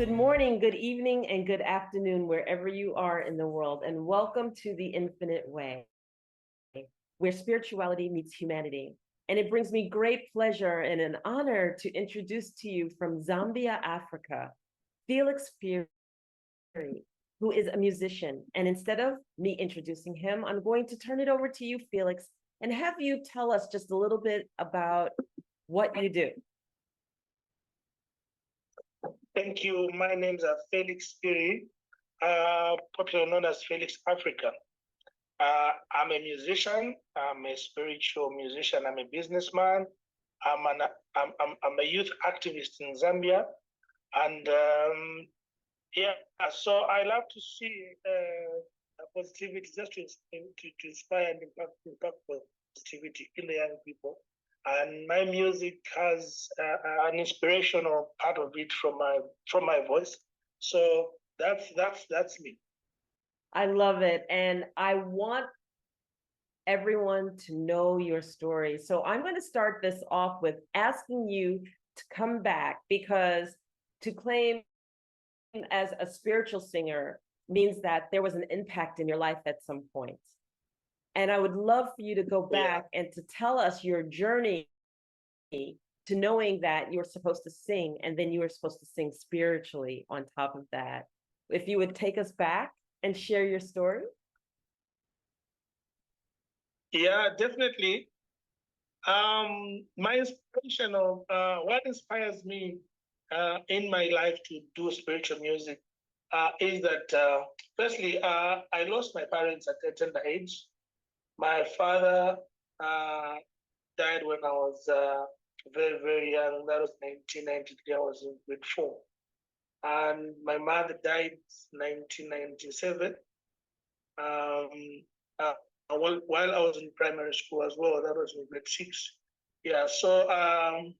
Good morning, good evening, and good afternoon, wherever you are in the world, and welcome to The Infinite Way, where spirituality meets humanity. And it brings me great pleasure and an honor to introduce to you from Zambia, Africa, Felix Phiri, who is a musician. And instead of me introducing him, I'm going to turn it over to you, Felix, and have you tell us just a little bit about what you do. Thank you. My name is Felix Phiri, popularly known as Feliz Africa. I'm a musician. I'm a spiritual musician. I'm a businessman. I'm a youth activist in Zambia, and yeah. So I love to see positivity, just to inspire and impact positivity in the young people. And my music has an inspirational part of it from my voice. So that's me. I love it. And I want everyone to know your story. So I'm going to start this off with asking you to come back, because to claim as a spiritual singer means that there was an impact in your life at some point. And I would love for you to go back and to tell us your journey to knowing that you're supposed to sing, and then you were supposed to sing spiritually on top of that. If you would take us back and share your story. Yeah, definitely. My inspiration of what inspires me in my life to do spiritual music is that firstly, I lost my parents at a tender age. My father died when I was very, very young. That was 1993. I was in grade 4. And my mother died 1997. While I was in primary school as well. That was in grade 6. Yeah, so I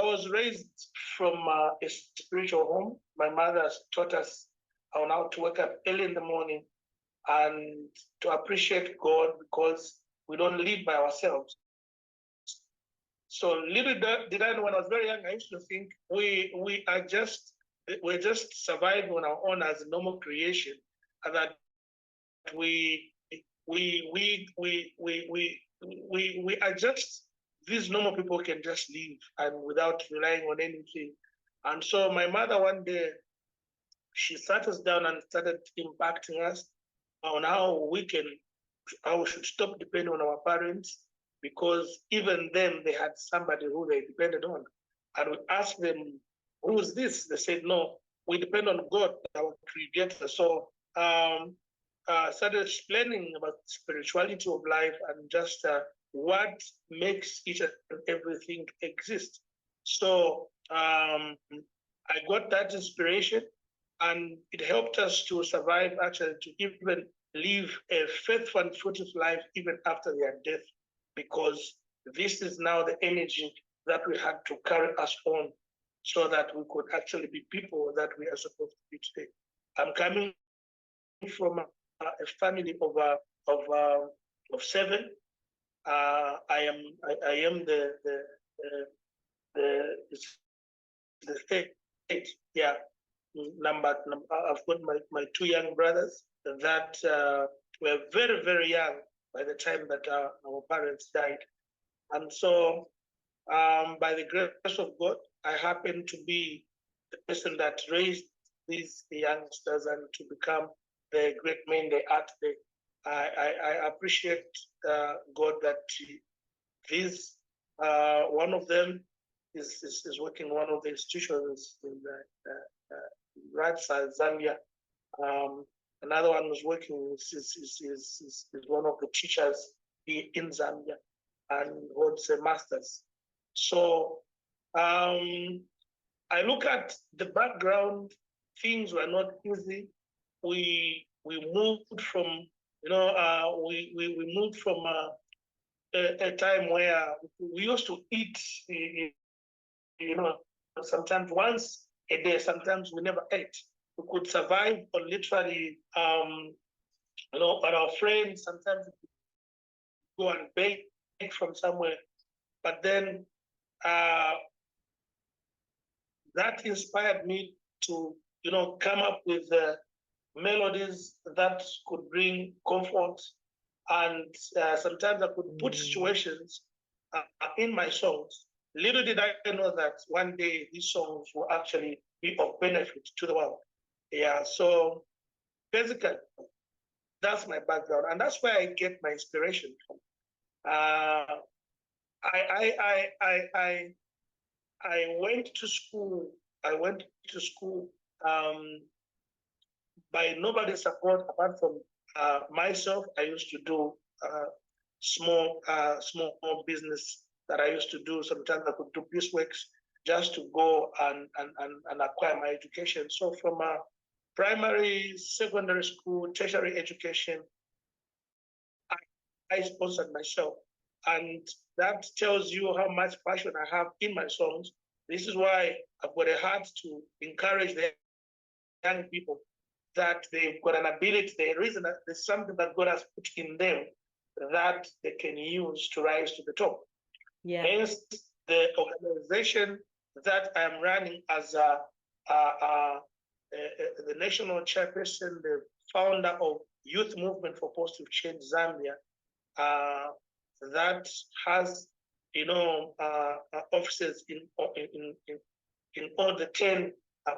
was raised from a spiritual home. My mother taught us how to wake up early in the morning and to appreciate God, because we don't live by ourselves. So little did I know, when I was very young, I used to think we're just surviving on our own as a normal creation, and that we are just, these normal people can just live and without relying on anything. And so my mother one day, she sat us down and started impacting us on how we should stop depending on our parents, because even then they had somebody who they depended on. And we asked them, who's this? They said, no, we depend on God, our creator. So started explaining about spirituality of life and just what makes each and everything exist. So I got that inspiration, and it helped us to survive, actually, to even live a faithful and fruitful life even after their death, because this is now the energy that we had to carry us on, so that we could actually be people that we are supposed to be today. I'm coming from a family of 7. I am the third. Yeah. I've got my 2 young brothers that were very, very young by the time that our parents died. And so by the grace of God, I happen to be the person that raised these youngsters and to become the great men they are today. I appreciate God that this one of them is working in one of the institutions in Radsa, Zambia. Another one was working is one of the teachers in Zambia and holds a master's. So I look at the background. Things were not easy. We moved from, we moved from a time where we used to eat, sometimes once a day. Sometimes we never ate. We could survive on literally, on our friends. Sometimes we go and beg from somewhere. But then that inspired me to, come up with melodies that could bring comfort. And sometimes I could put situations in my songs. Little did I know that one day these songs will actually be of benefit to the world. Yeah, so basically, that's my background, and that's where I get my inspiration from. Uh, I went to school. I went to school by nobody's support apart from myself. I used to do small business that I used to do. Sometimes I could do pieceworks just to go and acquire my education. So from primary, secondary school, tertiary education, I sponsored myself. And that tells you how much passion I have in my songs. This is why I've got a heart to encourage the young people that they've got an ability, there's something that God has put in them that they can use to rise to the top. Yeah. Hence, the organization that I'm running as the national chairperson, the founder of Youth Movement for Positive Change Zambia, that has offices in all the 10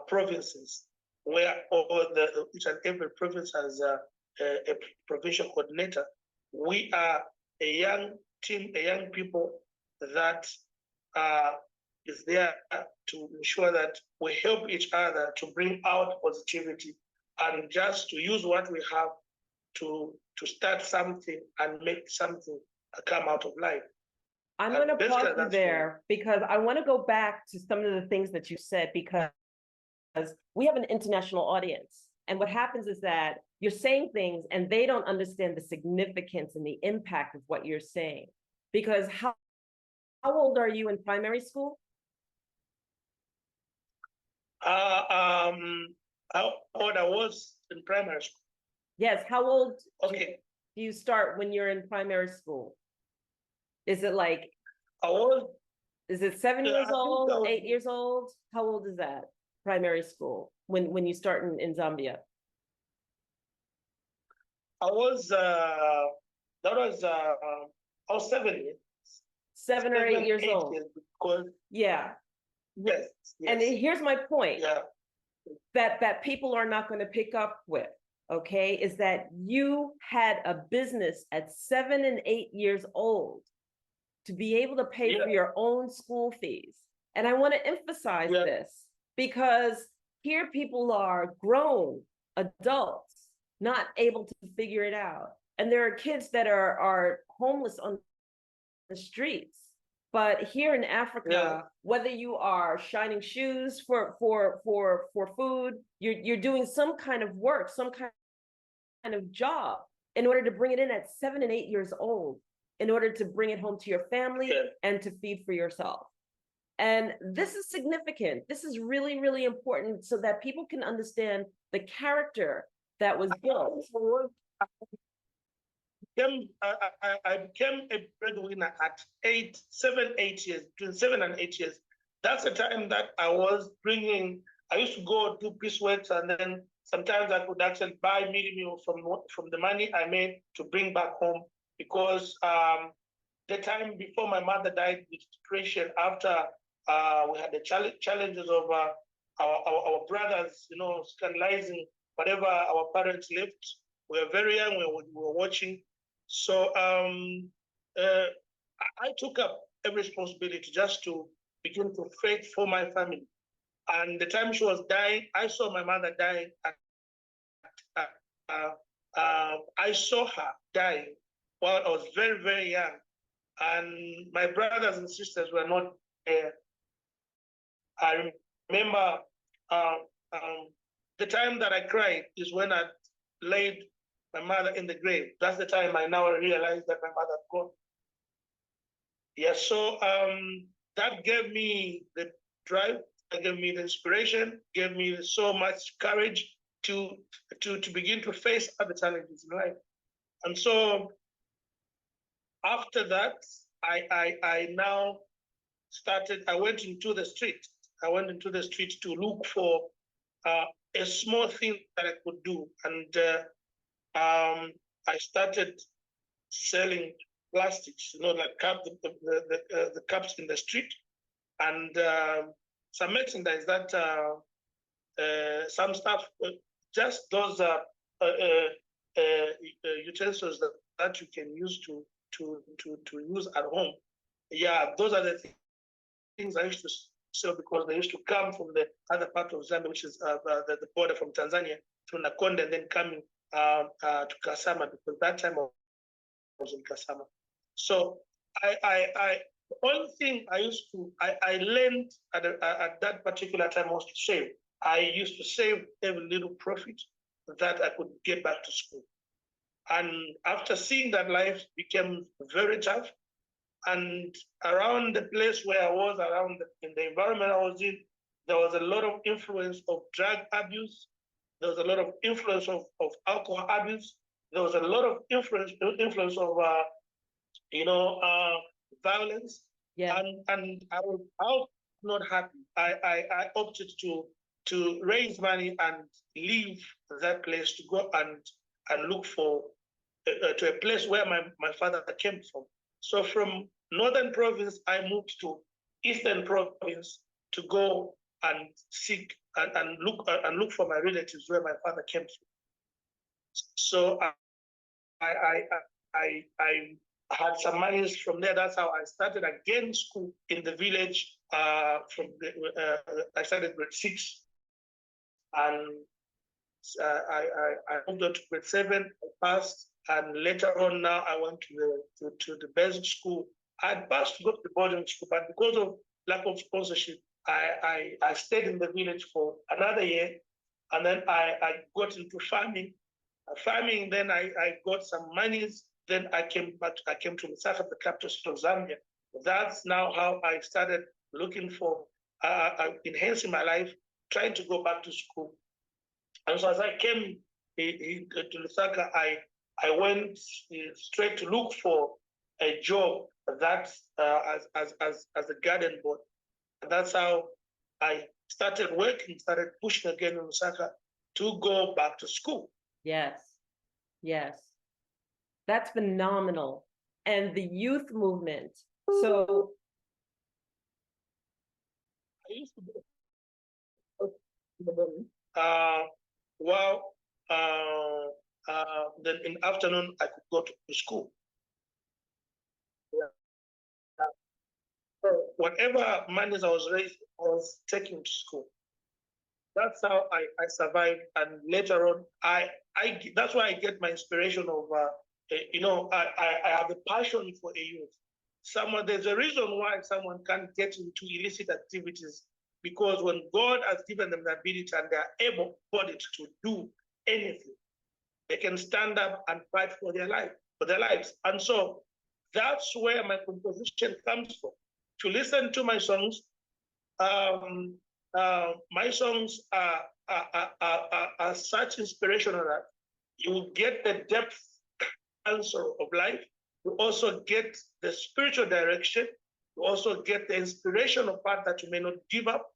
provinces, where each and every province has a provincial coordinator. We are a young team, a young people that is there to ensure that we help each other to bring out positivity and just to use what we have to start something and make something come out of life. I'm going to pause you there because I want to go back to some of the things that you said, because we have an international audience. And what happens is that you're saying things and they don't understand the significance and the impact of what you're saying. Because how old are you in primary school? How old I was in primary school? Yes, how old do you start when you're in primary school? Is it like, is it 7 years old, 8 years old? How old is that, primary school, when you start in Zambia? I was 7 years. 7 or 8 years old. Because yeah. Yes. And here's my point. Yeah. That people are not going to pick up with, okay, is that you had a business at 7 and 8 years old to be able to pay for your own school fees. And I want to emphasize this because here people are grown adults, not able to figure it out. And there are kids that are homeless on the streets. But here in Africa, whether you are shining shoes for food, you're doing some kind of work, some kind of job in order to bring it in at 7 and 8 years old, in order to bring it home to your family and to feed for yourself. And this is significant. This is really, really important so that people can understand the character that was built. I became a breadwinner at 7, 8 years, between 7 and 8 years. That's the time that I used to go do pieceworks, and then sometimes I could actually buy meal meal from the money I made to bring back home, because the time before my mother died with depression, after we had the challenges of our brothers, scandalizing whatever our parents left. We were very young, we were watching. So I took up a responsibility just to begin to fight for my family. And the time she was dying, I saw my mother dying. I saw her dying while I was very, very young. And my brothers and sisters were not there. I remember the time that I cried is when I laid my mother in the grave. That's the time I now realized that my mother had gone. Yeah, so that gave me the drive, that gave me the inspiration, gave me so much courage to begin to face other challenges in life. And so after that, I now I went into the street. I went into the street to look for a small thing that I could do. And I started selling plastics, like the cups in the street, and some merchandise that some stuff, just those utensils that you can use to use at home. Yeah, those are the things I used to sell because they used to come from the other part of Zambia, which is the border from Tanzania to Nakonde, and then coming to Kasama, because that time I was in Kasama. So the only thing I learned at that particular time was to save. I used to save every little profit that I could get back to school. And after seeing that life became very tough, and around the place where I was, in the environment I was in, there was a lot of influence of drug abuse. There was a lot of influence of alcohol abuse. There was a lot of influence of violence. Yeah. And I was not happy. I opted to raise money and leave that place to go and look for to a place where my father came from. So from Northern Province, I moved to Eastern Province to go and seek and look for my relatives where my father came from. So I had some monies from there. That's how I started again school in the village. I started grade 6, and I moved on to grade 7. I passed, and later on now I went to the basic school. I passed to go to the boarding school, but because of lack of sponsorship, I stayed in the village for another year, and then I got into farming. Farming, then I got some monies. Then I came to Lusaka, the capital city of Zambia. That's now how I started looking for enhancing my life, trying to go back to school. And so as I came to Lusaka, I went straight to look for a job that as a garden boy. And that's how I started working, started pushing again in Lusaka to go back to school. Yes, yes. That's phenomenal. And the youth movement. So I used to well, then in the afternoon I could go to school. Yeah. So whatever monies I was raised, I was taking to school. That's how I survived. And later on, that's why I get my inspiration of, I have a passion for a youth. There's a reason why someone can't get into illicit activities, because when God has given them the ability and they are able-bodied to do anything, they can stand up and fight for their lives. And so that's where my composition comes from. To listen to my songs, my songs are such inspirational that you will get the depth answer of life. You also get the spiritual direction. You also get the inspirational part that you may not give up.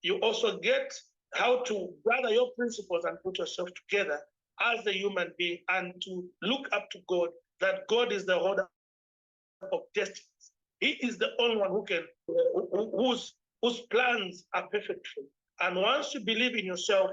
You also get how to gather your principles and put yourself together as a human being and to look up to God, that God is the holder of destinies. He is the only one who can, whose plans are perfect for you. And once you believe in yourself,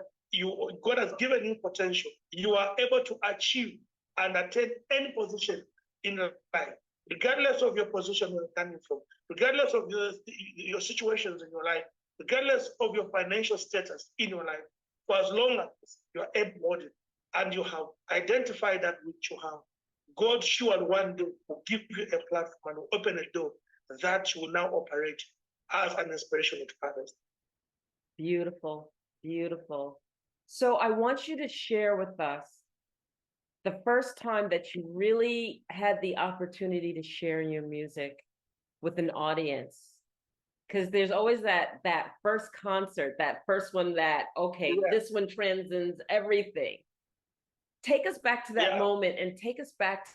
God has given you potential. You are able to achieve and attain any position in life, regardless of your position you're coming from, regardless of your situations in your life, regardless of your financial status in your life. For as long as you are able-bodied and you have identified that which you have, God surely one day will give you a platform and will open a door that you will now operate as an inspiration to others. beautiful, beautiful. So I want you to share with us the first time that you really had the opportunity to share your music with an audience. Because there's always that first concert, that first one that, okay, yeah, this one transcends everything. Take us back to that moment and take us back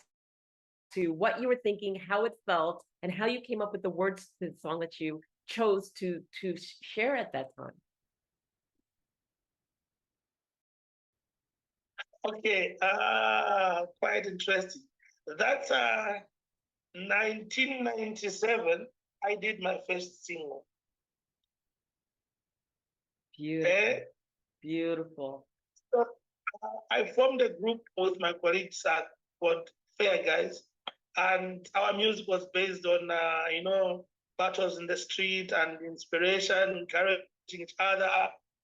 to what you were thinking, how it felt, and how you came up with the words to the song that you chose to share at that time. Okay, quite interesting. That's 1997. I did my first single. Beautiful, Eh, beautiful. so, I formed a group with my colleagues called Fair Guys, and our music was based on battles in the street and inspiration, encouraging each other,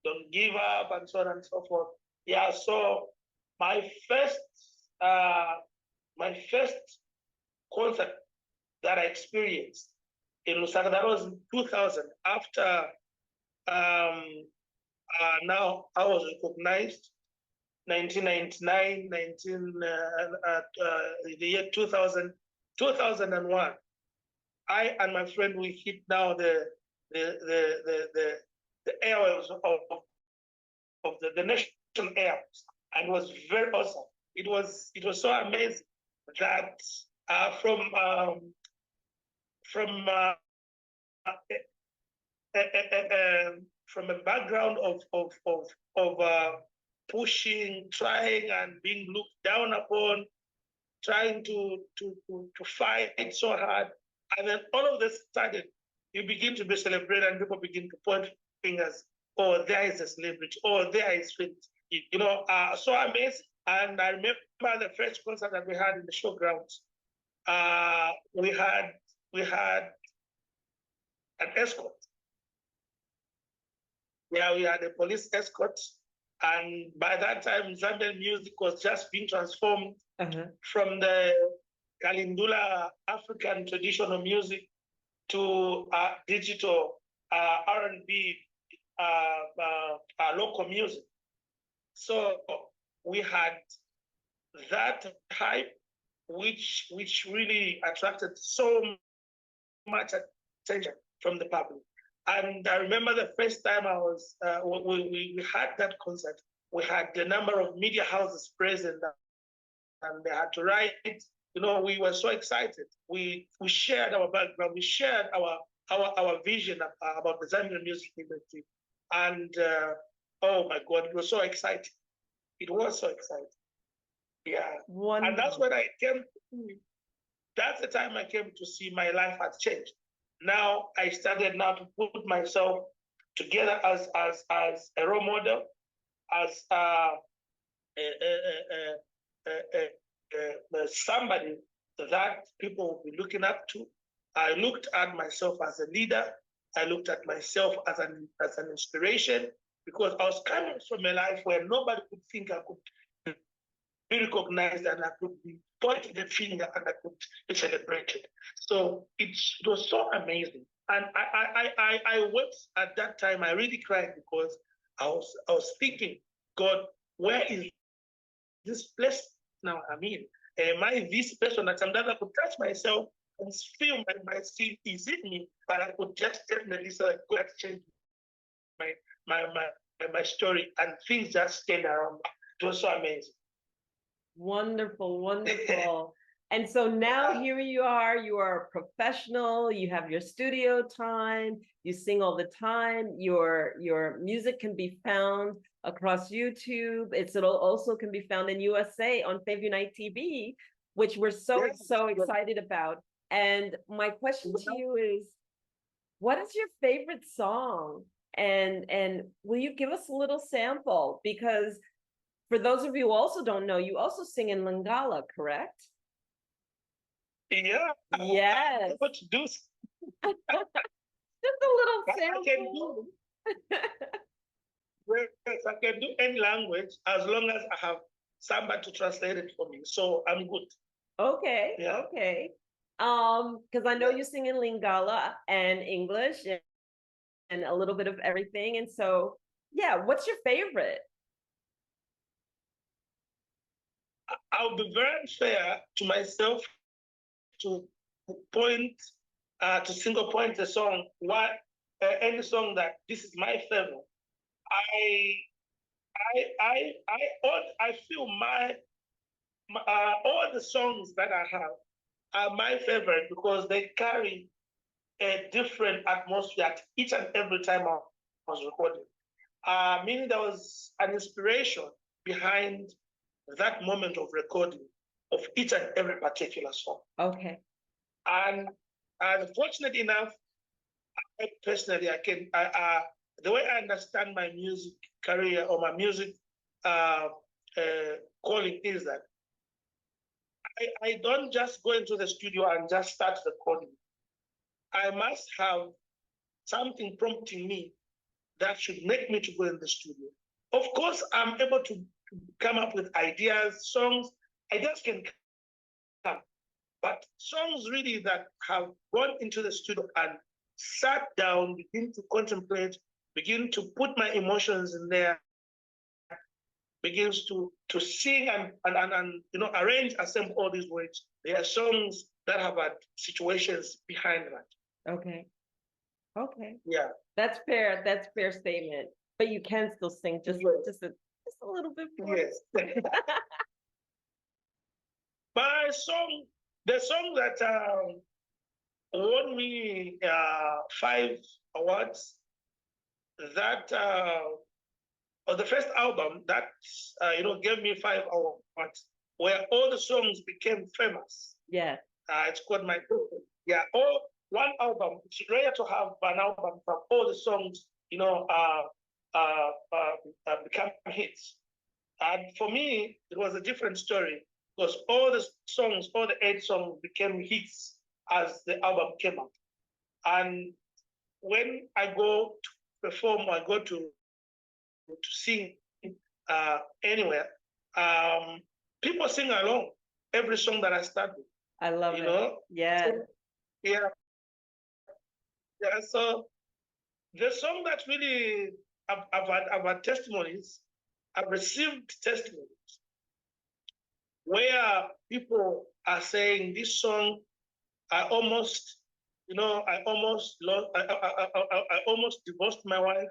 don't give up, and so on and so forth. Yeah, so my first uh, my first concert that I experienced in Lusaka, that was in 2000. After now I was recognized 1999, the year 2000, 2001. I and my friend, we hit now the airwaves of the national airwaves, and it was very awesome. It was so amazing that from from a background of pushing, trying, and being looked down upon, trying to fight so hard, and then all of this sudden you begin to be celebrated, and people begin to point fingers. Oh, there is a celebrity. Oh, there is Felix. So amazing. And I remember the first concert that we had in the showgrounds. We had an escort. Yeah, we had a police escort. And by that time, Zambian music was just being transformed from the Kalindula African traditional music to digital R&B local music. So we had that hype, which really attracted so much attention from the public. And I remember the first time I was, we had that concert, we had the number of media houses present, and they had to write. We were so excited. We shared our background, we shared our vision about the Zambian music industry, and oh my God, it was so exciting. It was so exciting. Yeah, Wonderful. And that's when I came. That's the time I came to see my life had changed. Now I started now to put myself together as a role model, as somebody that people will be looking up to. I looked at myself as a leader. I looked at myself as an inspiration, because I was coming from a life where nobody could think I could be recognized and I could be pointed the finger and I could be celebrated. So it was so amazing. And I went at that time, I really cried, because I was thinking, God, where is this place now? I mean, am I this person that sometimes I could touch myself and feel my sin is in me, but I could just definitely say, God change my story, and things just turned around. It was so amazing. Wonderful, wonderful. And so now here you are a professional, you have your studio time, you sing all the time, your music can be found across YouTube. It'll also can be found in USA on Fave Unite TV, which we're so excited about. And my question to you is, what is your favorite song? And will you give us a little sample? Because for those of you who also don't know, you also sing in Lingala, correct? Yeah. Yes. What to do? Just a little sample. I can do. Yes, I can do any language as long as I have somebody to translate it for me. So I'm good. Okay. Yeah. Okay. Because I know you sing in Lingala and English and a little bit of everything. And so, yeah, what's your favorite? I'll be very unfair to myself to point to single point a song. Any song that this is my favorite. I feel all the songs that I have are my favorite, because they carry a different atmosphere at each and every time I was recording. Meaning there was an inspiration behind that moment of recording of each and every particular song. Okay. And fortunate enough, I personally, the way I understand my music career or my music calling is that I don't just go into the studio and just start recording. I must have something prompting me that should make me to go in the studio. Of course, I'm able to come up with ideas, songs. Ideas can come, but songs really that have gone into the studio and sat down, begin to contemplate, begin to put my emotions in there, begins to sing and arrange, assemble all these words. There are songs that have had situations behind that. Okay. Okay. Yeah. That's fair. That's a fair statement. But you can still sing just a little bit more. Yes. My song, the song that won me 5 awards, that the first album that gave me 5 awards, where all the songs became famous. Yeah. It's called My People. Yeah, one album. It's rare to have an album from all the songs, become hits. And for me, it was a different story because all the songs, all the 8 songs became hits as the album came out. And when I go to perform, I go to sing anywhere, people sing along every song that I start with. I love it. Yeah. So, yeah. So the song that really I've had testimonies, I've received testimonies where people are saying this song, I almost lost, I almost divorced my wife,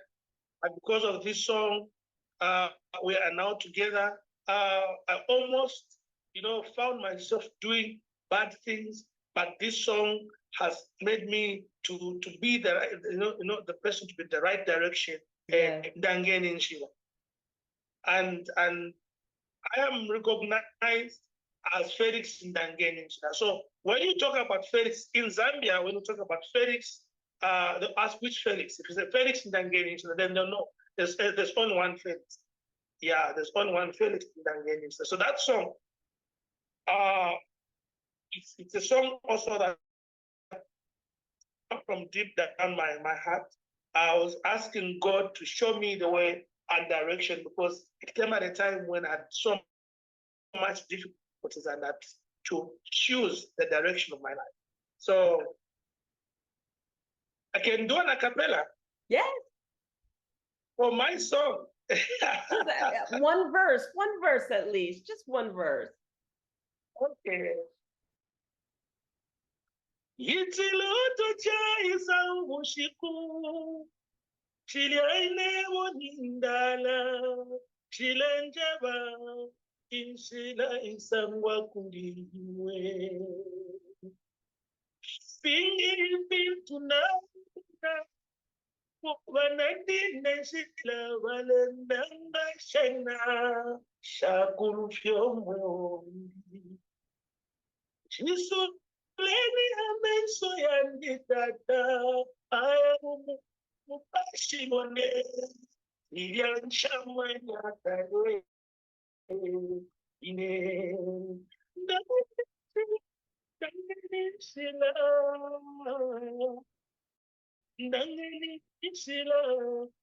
and because of this song, we are now together. I almost, found myself doing bad things, but this song has made me to be the person to be the right direction. Yeah. And I am recognized as Felix in Dangeni. So when you talk about Felix in Zambia, when you talk about Felix, they ask which Felix. If it's a Felix in Dangeni, then they'll know there's only one Felix. Yeah, there's only one Felix in Dangeni. So that song, it's a song also that from deep down my heart. I was asking God to show me the way and direction because it came at a time when I had so much difficulties and that to choose the direction of my life. So I can do an a cappella. Yes. For my song. one verse at least, just one verse. Okay. Yitiloto chaisa ubushiku chiliaine wonindala chilenjaba insila isangwa kundiwe fingi pintuna wanadine shitla walendanga shena shakuru fyombo chisu Leni amenso yanditata ayamu mupashimone nilianshamwe nyakare ine ndangeni sila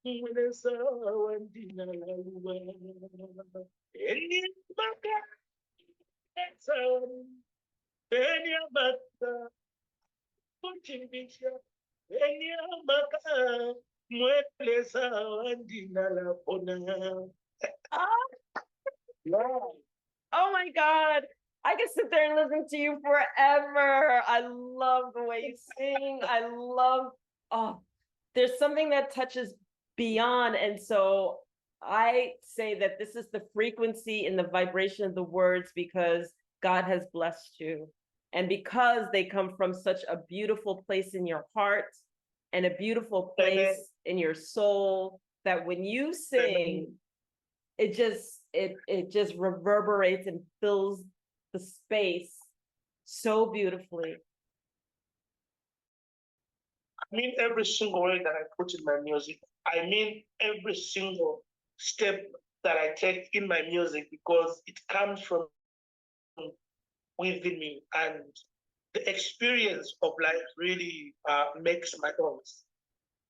mwelesa wandina laluwa eni baka Enya baka kuchimbisha enya baka mweleza wandina la pona. Oh my God. I can sit there and listen to you forever. I love the way you sing. There's something that touches beyond. And so I say that this is the frequency and the vibration of the words because God has blessed you. And because they come from such a beautiful place in your heart and a beautiful place in your soul, that when you sing, it it just reverberates and fills the space so beautifully. I mean every single word that I put in my music. I mean every single step that I take in my music, because it comes from within me, and the experience of life really makes my songs.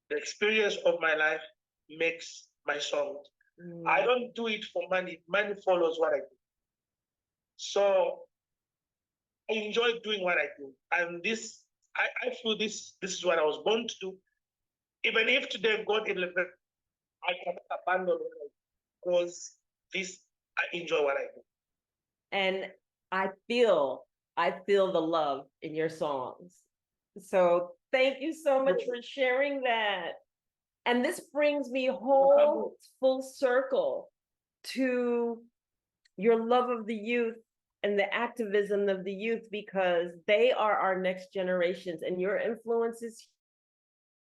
The experience of my life makes my songs. I don't do it for money. Money follows what I do. So I enjoy doing what I do, and I feel this is what I was born to do. Even if today God elevated, I cannot abandon what I do, because this I enjoy what I do. And I feel the love in your songs. So thank you so much for sharing that. And this brings me whole full circle to your love of the youth and the activism of the youth, because they are our next generations and your influence is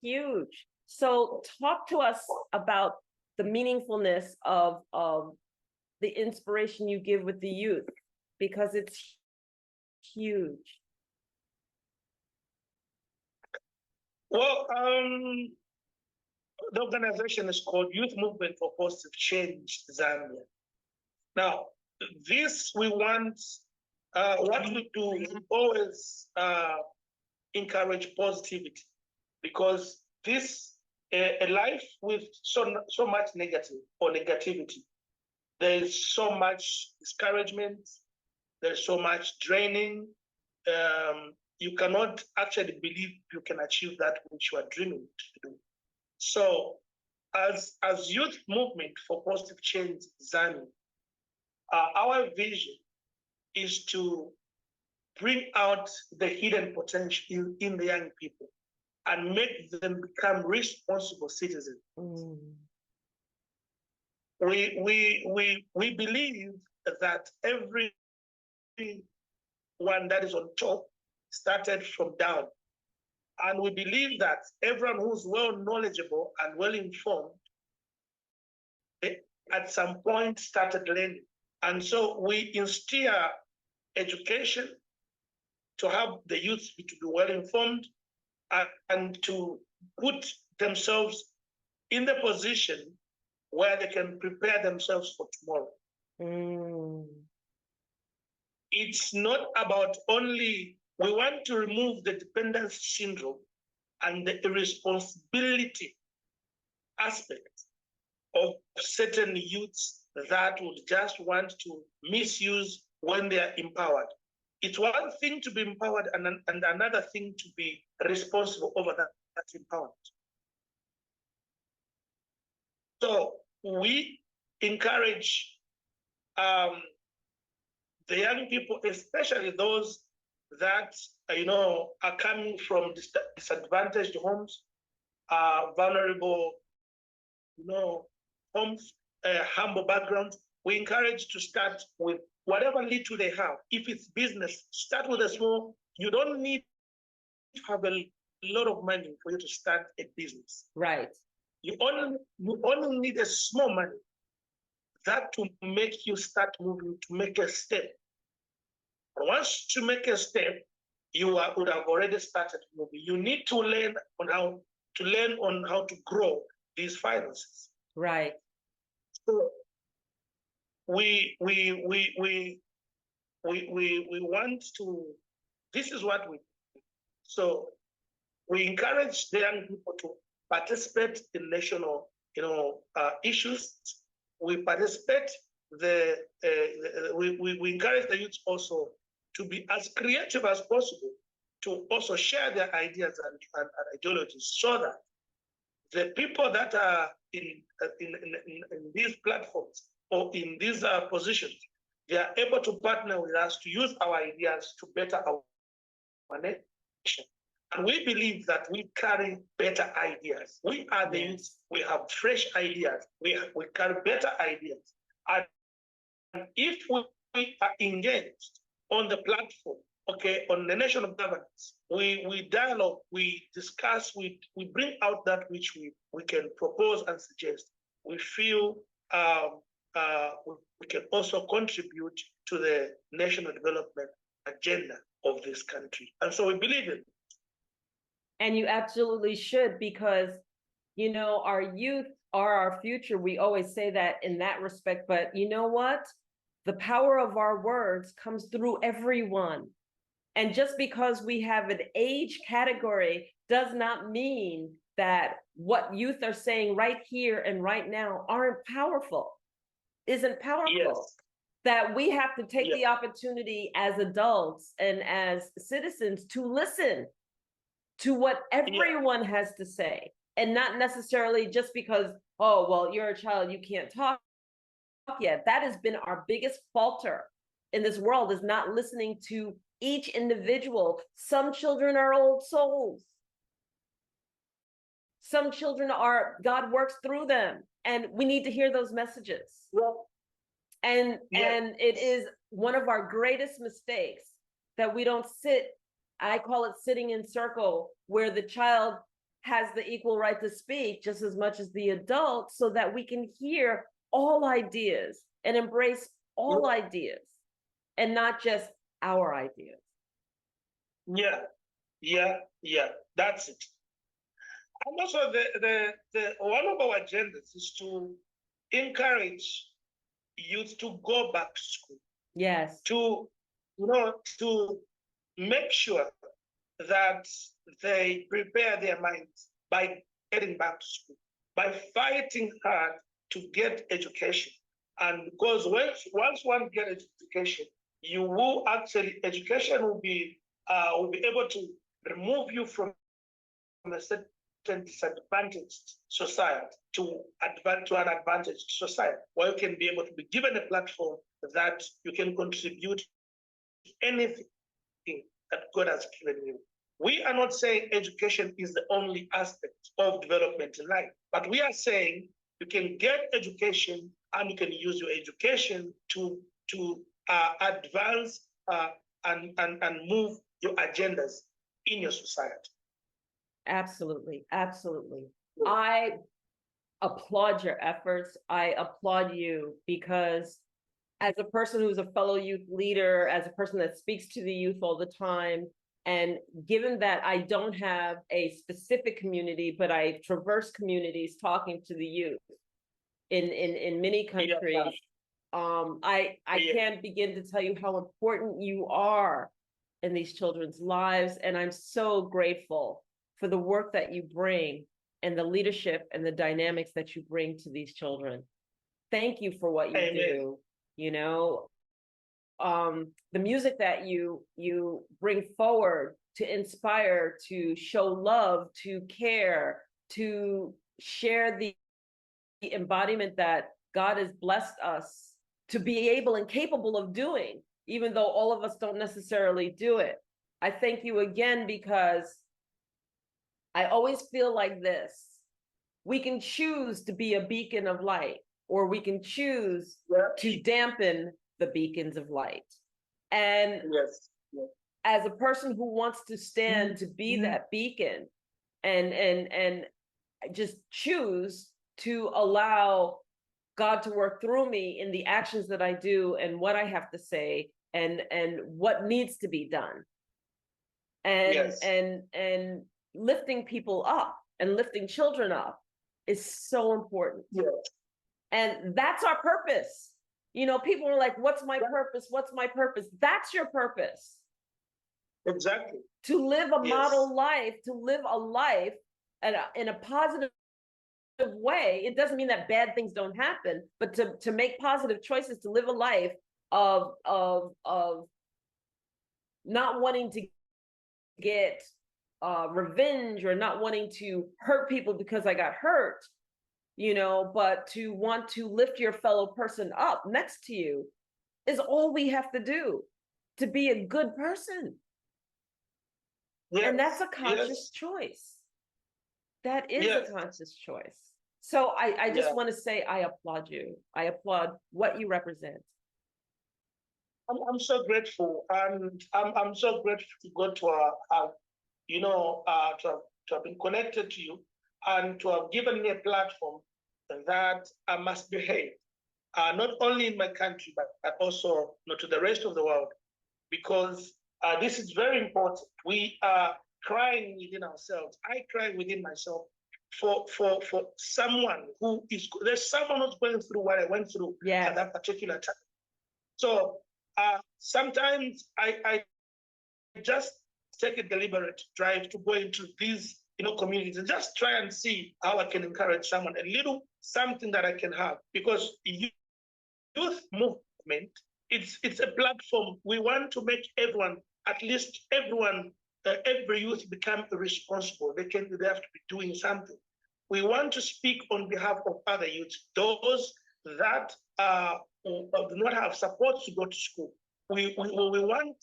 huge. So talk to us about the meaningfulness of the inspiration you give with the youth, because it's huge. Well, the organization is called Youth Movement for Positive Change Zambia. Now, this we want, what we do, we always encourage positivity, because this, a life with so much negative or negativity, there is so much discouragement, there's so much draining. You cannot actually believe you can achieve that which you are dreaming to do. So, as Youth Movement for Positive Change Zambia, our vision is to bring out the hidden potential in the young people and make them become responsible citizens. We believe that everyone that is on top started from down. And we believe that everyone who's well knowledgeable and well informed at some point started learning. And so we instill education to help the youth to be well informed and to put themselves in the position where they can prepare themselves for tomorrow. It's not about only, we want to remove the dependency syndrome and the irresponsibility aspect of certain youths that would just want to misuse when they are empowered. It's one thing to be empowered and another thing to be responsible over that empowerment. So we encourage the young people, especially those that are coming from disadvantaged homes, vulnerable, homes, humble backgrounds. We encourage to start with whatever little they have. If it's business, start with a small. You don't need to have a lot of money for you to start a business. Right. You only need a small money that to make you start moving, to make a step. And once you make a step, you would have already started moving. You need to learn on how to grow these finances. Right. So we want to. This is what we do. So we encourage the young people to participate in national, issues. We participate. We encourage the youth also to be as creative as possible, to also share their ideas and ideologies, so that the people that are in these platforms or in these positions, they are able to partner with us to use our ideas to better our nation. And we believe that we carry better ideas. We are the youth. We have fresh ideas. We carry better ideas. And if we are engaged on the platform, on the national governance, we dialogue, we discuss, we bring out that which we can propose and suggest. We feel we can also contribute to the national development agenda of this country. And so we believe in it. And you absolutely should, because, you know, our youth are our future. We always say that in that respect, but you know what? The power of our words comes through everyone. And just because we have an age category does not mean that what youth are saying right here and right now aren't powerful, isn't powerful. Yes. That we have to take Yes. the opportunity as adults and as citizens to listen to what everyone has to say, and not necessarily just because, oh, well, you're a child, you can't talk yet. That has been our biggest falter in this world, is not listening to each individual. Some children are old souls. Some children are, God works through them, and we need to hear those messages. Well, and it is one of our greatest mistakes that we don't sit, I call it sitting in circle, where the child has the equal right to speak just as much as the adult, so that we can hear all ideas and embrace all ideas and not just our ideas. Yeah, that's it. And also the one of our agendas is to encourage youth to go back to school. Yes. To to make sure that they prepare their minds by getting back to school, by fighting hard to get education. And because once one gets education, you will actually, education will be able to remove you from a certain disadvantaged society to an advantaged society, where you can be able to be given a platform that you can contribute anything that God has given you. We are not saying education is the only aspect of development in life, but we are saying you can get education and you can use your education to advance and move your agendas in your society. Absolutely, absolutely. I applaud your efforts. I applaud you, because as a person who's a fellow youth leader, as a person that speaks to the youth all the time, and given that I don't have a specific community, but I traverse communities talking to the youth in many countries, I can't begin to tell you how important you are in these children's lives. And I'm so grateful for the work that you bring and the leadership and the dynamics that you bring to these children. Thank you for what you do. You know, the music that you bring forward to inspire, to show love, to care, to share the embodiment that God has blessed us to be able and capable of doing, even though all of us don't necessarily do it. I thank you again, because I always feel like this: we can choose to be a beacon of light, or we can choose to dampen the beacons of light. And as a person who wants to stand to be that beacon, and just choose to allow God to work through me in the actions that I do, and what I have to say, and what needs to be done, and lifting people up and lifting children up is so important. And that's our purpose. You know, people are like, what's my purpose? What's my purpose? That's your purpose. Exactly. To live a model life, to live a life in a positive way. It doesn't mean that bad things don't happen, but to make positive choices, to live a life of not wanting to get revenge, or not wanting to hurt people because I got hurt, you know, but to want to lift your fellow person up next to you is all we have to do to be a good person. And that's a conscious choice. That is a conscious choice. So I just want to say, I applaud you. I applaud what you represent. I'm so grateful, and I'm so grateful to go to to have been connected to you, and to have given me a platform that I must be heard. not only in my country, but also to the rest of the world, because this is very important. We are crying within ourselves. I cry within myself for someone who is, there's someone who's going through what I went through at that particular time. So sometimes I just take a deliberate drive to go into these communities and just try and see how I can encourage someone, a little something that I can have, because youth movement, it's a platform. We want to make everyone, at least everyone, every youth become responsible. They have to be doing something. We want to speak on behalf of other youths, those that do not have support to go to school. We want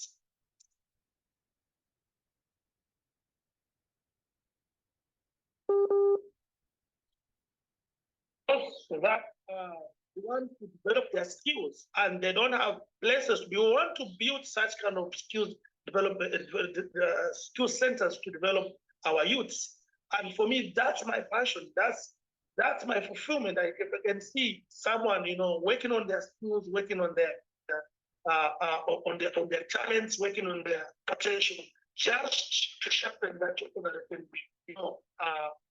that we want to develop their skills and they don't have places. We want to build such kind of skills development, skill centers to develop our youths. And for me, that's my passion. That's my fulfillment. I can see someone, working on their skills, working on their talents, working on their potential, just to sharpen that so that they can be,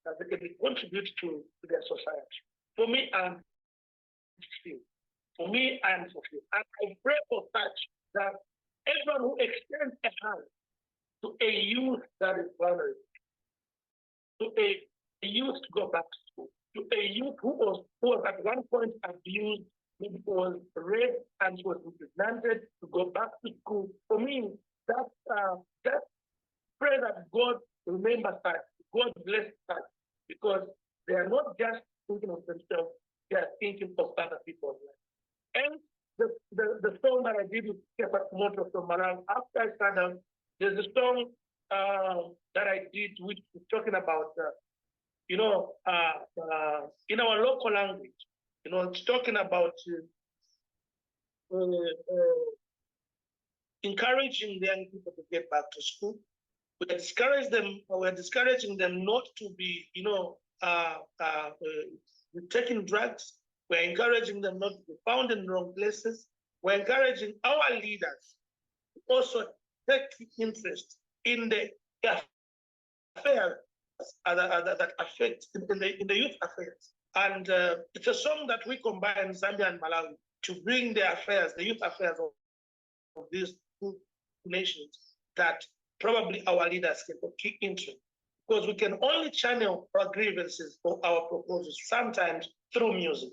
that they can contribute to their society. For me, I'm fulfilled. For me, I am fulfilled. And I pray for such that everyone who extends a hand to a youth that is vulnerable, to a youth to go back to school, to a youth who was at one point abused, who was raped and was imprisoned, to go back to school. For me, that pray that God remembers that, God bless that, because they are not just thinking of themselves, they are thinking of other people's lives. And the song that I did with Kepa Moto from Malawi, after I sat down, there's a song that I did which is talking about, in our local language, it's talking about encouraging the young people to get back to school. We're discouraging them not to be, taking drugs. We're encouraging them not to be found in the wrong places. We're encouraging our leaders to also take interest in the affairs that affect in the youth affairs. And it's a song that we combine Zambia and Malawi to bring the youth affairs of these two nations that probably our leaders can kick into, because we can only channel our grievances or our proposals sometimes through music.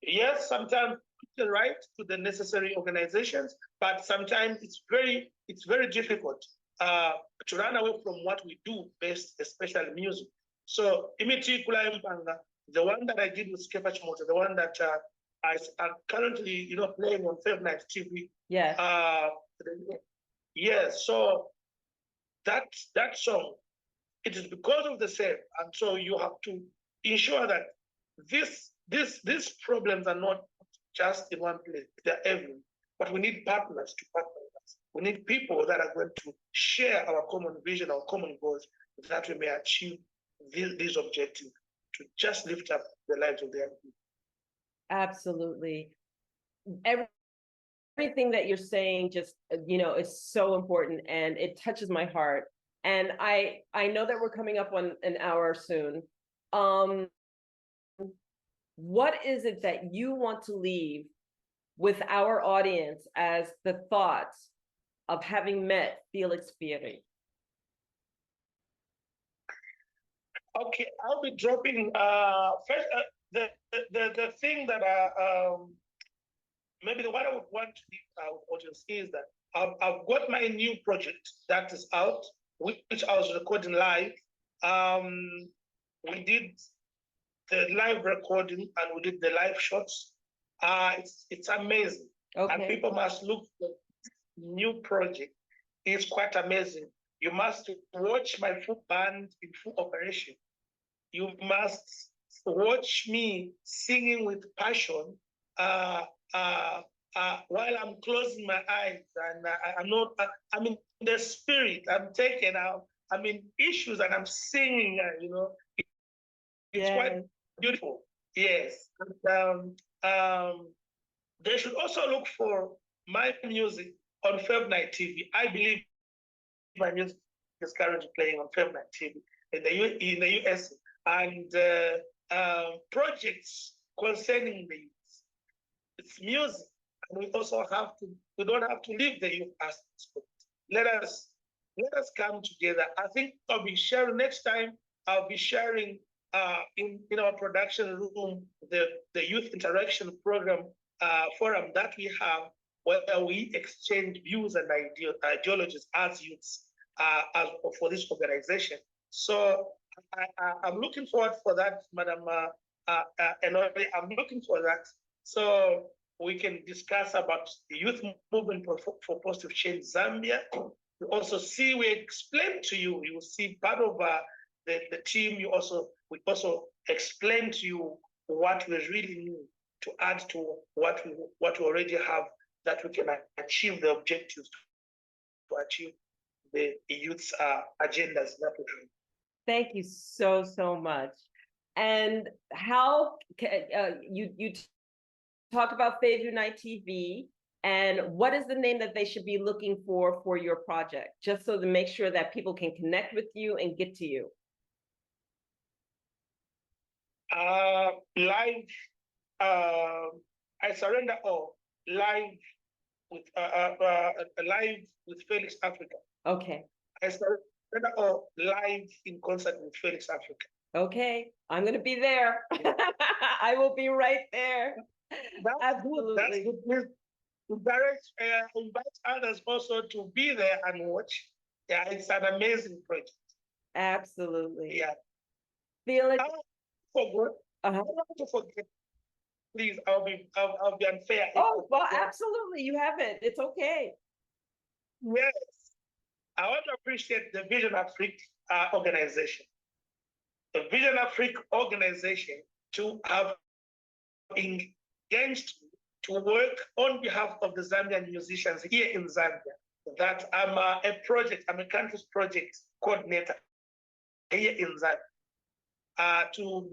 Yes, sometimes we can write to the necessary organizations, but sometimes it's very difficult to run away from what we do best, especially music. So Imiti Kula Mpanga, the one that I did with Kepa Chimoto, the one that I'm currently playing on 5 Night TV. Yeah. Yes, so that song, it is because of the same, and so you have to ensure that these problems are not just in one place; they're everywhere. But we need partners to partner with us. We need people that are going to share our common vision, our common goals, that we may achieve these objectives to just lift up the lives of the young people. Absolutely. Everything that you're saying just, is so important, and it touches my heart. And I know that we're coming up on an hour soon. What is it that you want to leave with our audience as the thoughts of having met Felix Phiri? Okay, I'll be dropping first the thing that maybe what I would want to leave our audience is that I've got my new project that is out, which I was recording live. We did the live recording and we did the live shots. It's amazing. Okay. And people must look for new project. It's quite amazing. You must watch my full band in full operation. You must watch me singing with passion while I'm closing my eyes, and I'm in the spirit. I'm taken out. I'm in issues and I'm singing. It's quite beautiful. Yes. They should also look for my music on Feb Night TV. I believe my music is currently playing on Feb Night TV in the US, and projects concerning the youth. It's music, and we don't have to leave the youth aspect. Let us come together. I think I'll be sharing next time. I'll be sharing in our production room the youth interaction program forum that we have, where we exchange views and ideologies as youths for this organization. So I'm looking forward for that, Madam Enori. I'm looking for that. So we can discuss about the youth movement for positive change Zambia. We explain to you, you will see part of the team. We also explain to you what we really need to add to what we already have, that we can achieve the objectives to achieve the youth's agendas that we have. Thank you so much. And how you talk about Fave Unite TV, and what is the name that they should be looking for your project, just so to make sure that people can connect with you and get to you? Live, I surrender all. Live with Feliz Africa. Okay. I surrender all. Live in concert with Feliz Africa. Okay, I'm going to be there. I will be right there. Absolutely. That's invite others also to be there and watch. Yeah, it's an amazing project. Absolutely. Yeah. Felix. I don't want to forget. Please, I'll be unfair. Oh, well, absolutely. You have it. It's okay. Yes. I want to appreciate the Vision Africa organization. The Vision Africa organization to have engaged to work on behalf of the Zambian musicians here in Zambia. That I'm a country's project coordinator here in Zambia to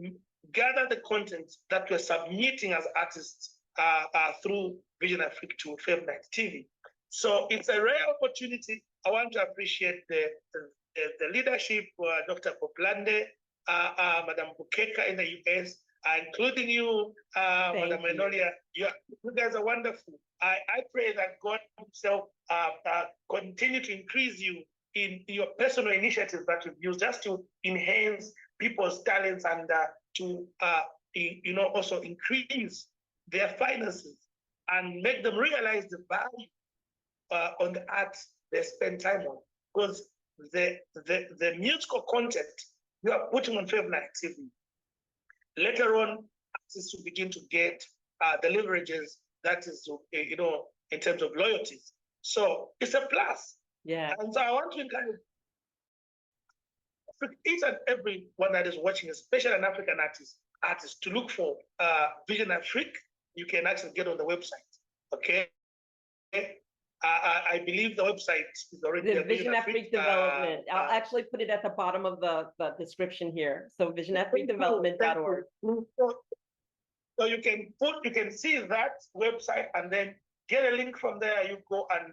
gather the content that we're submitting as artists through Vision Africa to Feb Night TV. So it's a rare opportunity. I want to appreciate the leadership, Dr. Poplande, Madam Bukeka in the US, including you, Madam Enolia. You guys are wonderful. I pray that God himself continue to increase you in your personal initiatives that you've used just to enhance people's talents and to also increase their finances and make them realize the value on the arts they spend time on. Because the musical content you are putting on Feb Night TV, later on, artists will begin to get the leverages that is, in terms of loyalties. So it's a plus. Yeah. And so I want to encourage each and every one that is watching, especially an African artist, to look for Vision Africa. You can actually get on the website. Okay. I believe the website is already the Vision Africa Development. I'll actually put it at the bottom of the description here. So visionafricadevelopment.org. So you can see that website and then get a link from there. You go and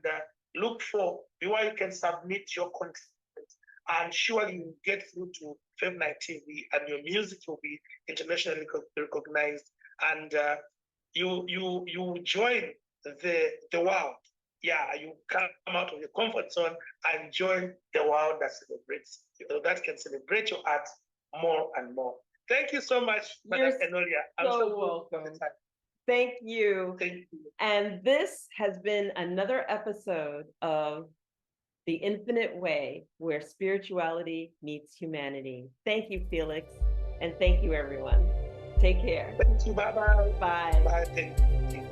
look for where you can submit your content, and surely you get through to Feb Night TV, and your music will be internationally recognized, and you join the world. Yeah, you come out of your comfort zone and join the world that can celebrate your art more and more. Thank you so much, Madam Enolia. I'm so welcome. Thank you. Thank you. And this has been another episode of The Infinite Way, where spirituality meets humanity. Thank you, Felix. And thank you, everyone. Take care. Thank you. Bye-bye. Bye. Bye. Thank you.